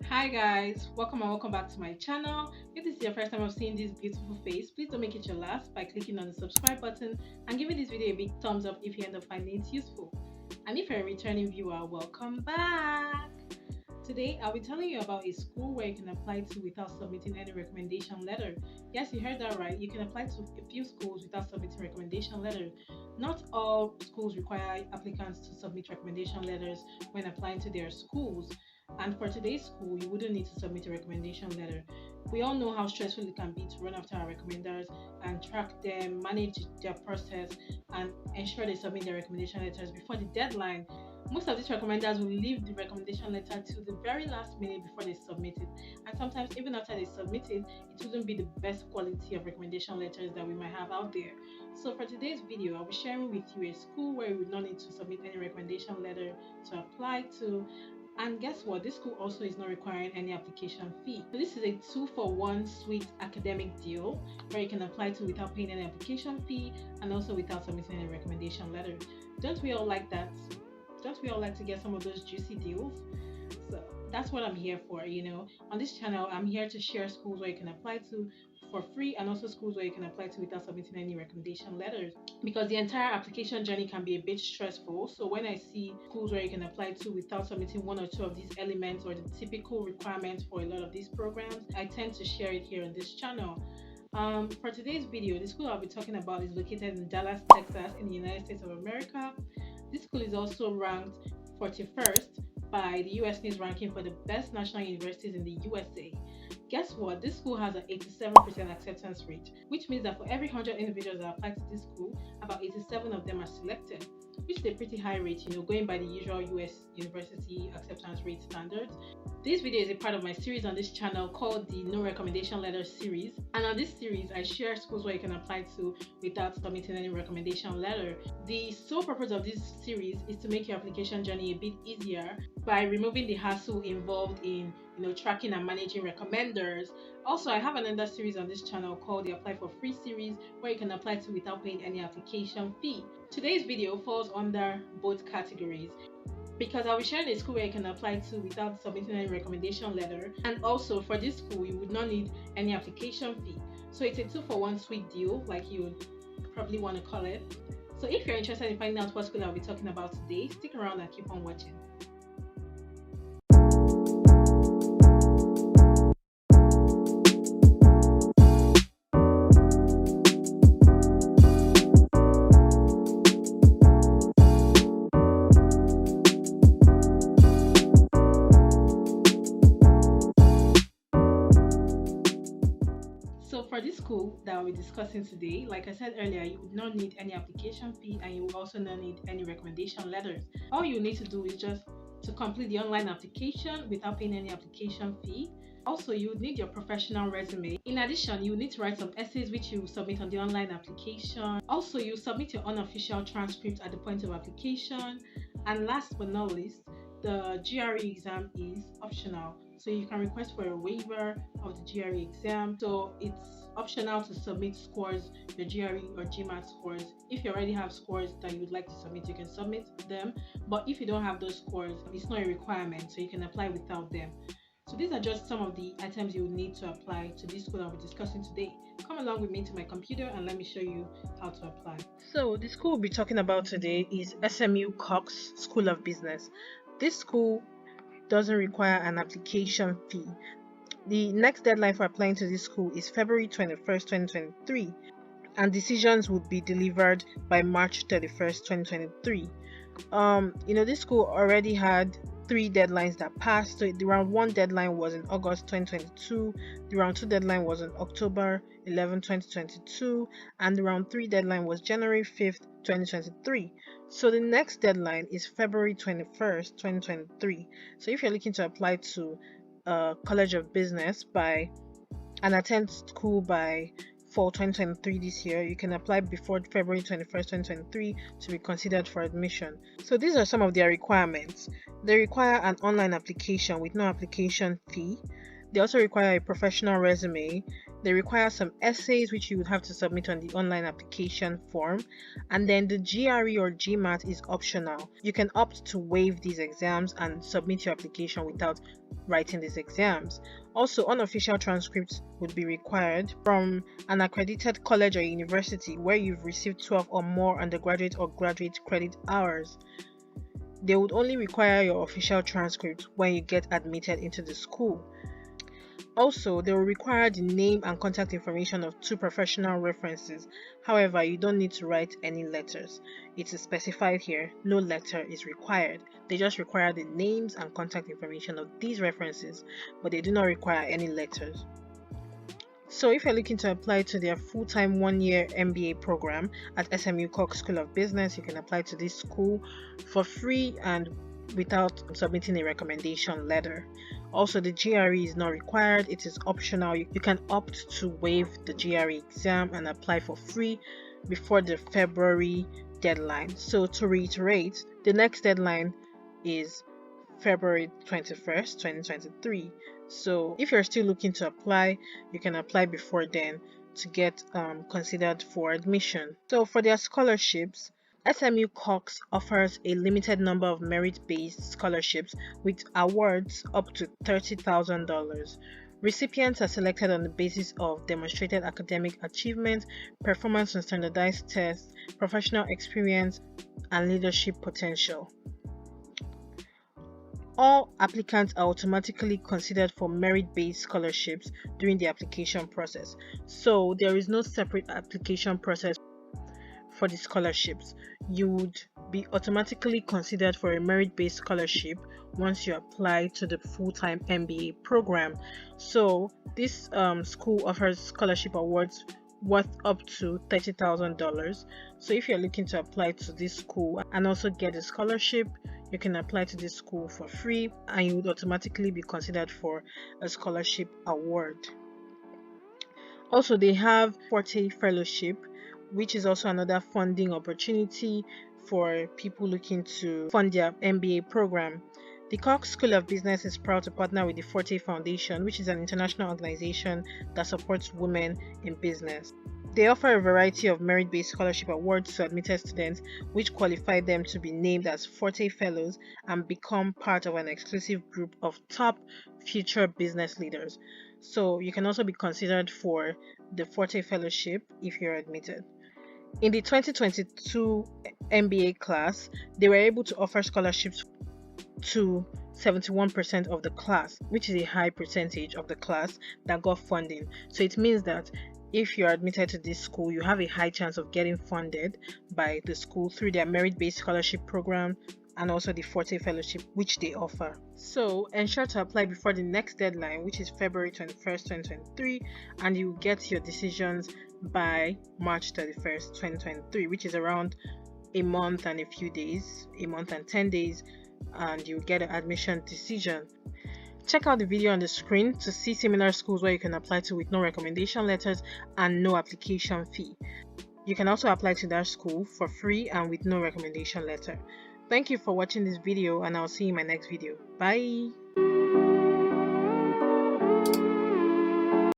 Hi guys, welcome and welcome back to my channel. If this is your first time of seeing this beautiful face, please don't make it your last by clicking on the subscribe button and giving this video a big thumbs up if you end up finding it useful. And if you're a returning viewer, welcome back. Today I'll be telling you about a school where you can apply to without submitting any recommendation letter. Yes, you heard that right. You can apply to a few schools without submitting recommendation letters. Not all schools require applicants to submit recommendation letters when applying to their schools. And for today's school, you wouldn't need to submit a recommendation letter. We all know how stressful it can be to run after our recommenders and track them, manage their process, and ensure they submit their recommendation letters before the deadline. Most of these recommenders will leave the recommendation letter to the very last minute before they submit it. And sometimes, even after they submit it, it wouldn't be the best quality of recommendation letters that we might have out there. So, for today's video, I'll be sharing with you a school where you would not need to submit any recommendation letter to apply to. And guess what? This school also is not requiring any application fee. So this is a 2-for-1 sweet academic deal where you can apply to without paying any application fee and also without submitting any recommendation letter. Don't we all like that? Don't we all like to get some of those juicy deals? So that's what I'm here for. On this channel, I'm here to share schools where you can apply to for free and also schools where you can apply to without submitting any recommendation letters, because the entire application journey can be a bit stressful. So when I see schools where you can apply to without submitting one or two of these elements or the typical requirements for a lot of these programs, I tend to share it here on this channel. For today's video, the school I'll be talking about is located in Dallas, Texas, in the United States of America. This school is also ranked 41st by the US News ranking for the best national universities in the USA. Guess what? This school has an 87% acceptance rate, which means that for every 100 individuals that apply to this school, about 87 of them are selected, which is a pretty high rate, going by the usual US university acceptance rate standards. This video is a part of my series on this channel called the No Recommendation Letter series. And on this series, I share schools where you can apply to without submitting any recommendation letter. The sole purpose of this series is to make your application journey a bit easier by removing the hassle involved in tracking and managing recommenders. Also, I have another series on this channel called the Apply for Free series where you can apply to without paying any application fee. Today's video falls under both categories, because I'll be sharing a school where you can apply to without submitting any recommendation letter, and also for this school you would not need any application fee. So it's a 2-for-1 sweet deal, like you would probably want to call it. So if you're interested in finding out what school I'll be talking about today, stick around and keep on watching. So for this school that we're discussing today, like I said earlier, you would not need any application fee and you will also not need any recommendation letters. All you need to do is just to complete the online application without paying any application fee. Also, you would need your professional resume. In addition, you need to write some essays which you will submit on the online application. Also, you submit your unofficial transcript at the point of application. And last but not least, the GRE exam is optional. So you can request for a waiver of the GRE exam. So it's optional to submit scores, your GRE or Gmat scores. If you already have scores that you would like to submit, you can submit them. But if you don't have those scores, it's not a requirement, so you can apply without them. So these are just some of the items you will need to apply to this school I'll be discussing today. Come along with me to my computer and let me show you how to apply. So the school we'll be talking about today is SMU Cox School of Business. This school doesn't require an application fee. The next deadline for applying to this school is February 21st, 2023, and decisions would be delivered by March 31st, 2023. This school already had 3 deadlines that passed. So the round 1 deadline was in August 2022, the round 2 deadline was on October 11, 2022, and the round 3 deadline was January 5th, 2023. So the next deadline is February 21st, 2023. So if you're looking to apply to College of Business and attend school by fall 2023 this year, you can apply before February 21st, 2023 to be considered for admission. So these are some of their requirements. They require an online application with no application fee. They also require a professional resume. They require some essays which you would have to submit on the online application form. And then the GRE or Gmat is optional. You can opt to waive these exams and submit your application without writing these exams. Also, unofficial transcripts would be required from an accredited college or university where you've received 12 or more undergraduate or graduate credit hours. They would only require your official transcript when you get admitted into the school. Also, they will require the name and contact information of 2 professional references. However, you don't need to write any letters. It is specified here, no letter is required. They just require the names and contact information of these references, but they do not require any letters. So if you're looking to apply to their full-time 1-year MBA program at SMU Cox School of Business, you can apply to this school for free and without submitting a recommendation letter. Also, the GRE is not required, it is optional. You can opt to waive the GRE exam and apply for free before the February deadline. So to reiterate, the next deadline is February 21st, 2023. So if you're still looking to apply, you can apply before then to get considered for admission. So for their scholarships, SMU Cox offers a limited number of merit-based scholarships with awards up to $30,000. Recipients are selected on the basis of demonstrated academic achievement, performance on standardized tests, professional experience, and leadership potential. All applicants are automatically considered for merit-based scholarships during the application process. So there is no separate application process for the scholarships. You would be automatically considered for a merit-based scholarship once you apply to the full-time MBA program. So this school offers scholarship awards worth up to $30,000. So if you're looking to apply to this school and also get a scholarship, you can apply to this school for free and you would automatically be considered for a scholarship award. Also, they have Forte Fellowship, which is also another funding opportunity for people looking to fund their MBA program. The Cox School of Business is proud to partner with the Forte Foundation, which is an international organization that supports women in business. They offer a variety of merit-based scholarship awards to admitted students, which qualify them to be named as Forte Fellows and become part of an exclusive group of top future business leaders. So you can also be considered for the Forte Fellowship if you're admitted. In the 2022 MBA class, they were able to offer scholarships to 71% of the class, which is a high percentage of the class that got funding. So it means that if you're admitted to this school, you have a high chance of getting funded by the school through their merit-based scholarship program and also the Forte Fellowship, which they offer. So ensure to apply before the next deadline, which is February 21st, 2023, and you will get your decisions by March 31st, 2023, which is around a month and a few days, a month and 10 days, and you'll get an admission decision. Check out the video on the screen to see similar schools where you can apply to with no recommendation letters and no application fee. You can also apply to that school for free and with no recommendation letter. Thank you for watching this video and I'll see you in my next video. Bye!